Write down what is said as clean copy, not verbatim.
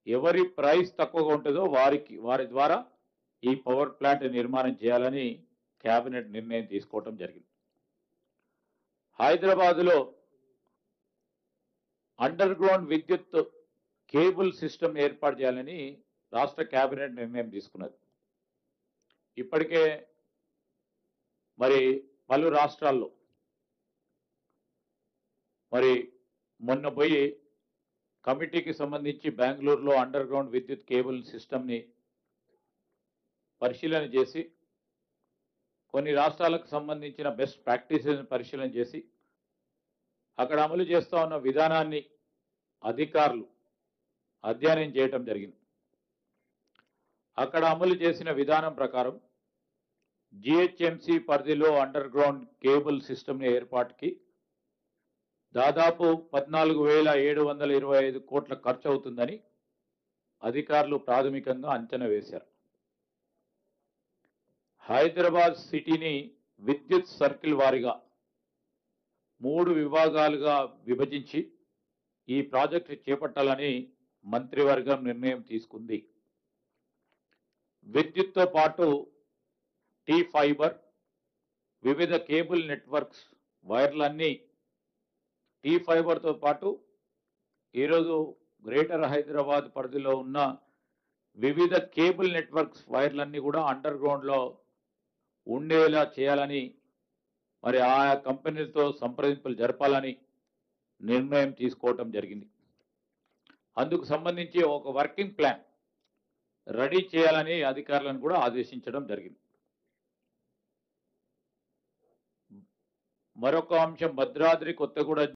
ఎవరి ప్రైస్ తక్కువగా ఉంటుందో వారి ద్వారా ఈ పవర్ ప్లాంట్ నిర్మాణం చేయాలని కేబినెట్ నిర్ణయం తీసుకోవడం జరిగింది. హైదరాబాదులో అండర్ గ్రౌండ్ విద్యుత్ కేబుల్ సిస్టమ్ ఏర్పాటు చేయాలని రాష్ట్ర కేబినెట్ నిర్ణయం తీసుకున్నది. ఇప్పటికే మరి పలు రాష్ట్రాల్లో మరి మొన్న పోయి కమిటీకి సంబంధించి బెంగళూరులో అండర్ గ్రౌండ్ విద్యుత్ కేబుల్ సిస్టమ్ని పరిశీలన చేసి కొన్ని రాష్ట్రాలకు సంబంధించిన బెస్ట్ ప్రాక్టీసెస్ పరిశీలన చేసి అక్కడ అమలు చేస్తూ ఉన్న విధానాన్ని అధికారులు అధ్యయనం చేయటం జరిగింది. అక్కడ అమలు చేసిన విధానం ప్రకారం జిహెచ్ఎంసి పరిధిలో అండర్ గ్రౌండ్ కేబుల్ సిస్టమ్ ఏర్పాటుకి దాదాపు 14,725 కోట్ల ఖర్చు అవుతుందని అధికారులు ప్రాథమికంగా అంచనా వేశారు. హైదరాబాద్ సిటీని విద్యుత్ సర్కిల్ వారీగా 3 విభాగాలుగా విభజించి ఈ ప్రాజెక్టు చేపట్టాలని మంత్రివర్గం నిర్ణయం తీసుకుంది. విద్యుత్తో పాటు టీ ఫైబర్, వివిధ కేబుల్ నెట్వర్క్స్ వైర్లన్నీ టీ ఫైబర్తో పాటు ఈరోజు గ్రేటర్ హైదరాబాద్ పరిధిలో ఉన్న వివిధ కేబుల్ నెట్వర్క్స్ వైర్లన్నీ కూడా అండర్ గ్రౌండ్లో ఉండేలా చేయాలని మరి ఆయా కంపెనీలతో సంప్రదింపులు జరపాలని నిర్ణయం తీసుకోవటం జరిగింది. అందుకు సంబంధించి ఒక వర్కింగ్ ప్లాన్ రెడీ చేయాలని అధికారులను కూడా ఆదేశించడం జరిగింది. మరొక అంశం భద్రాద్రి కొత్తగూడ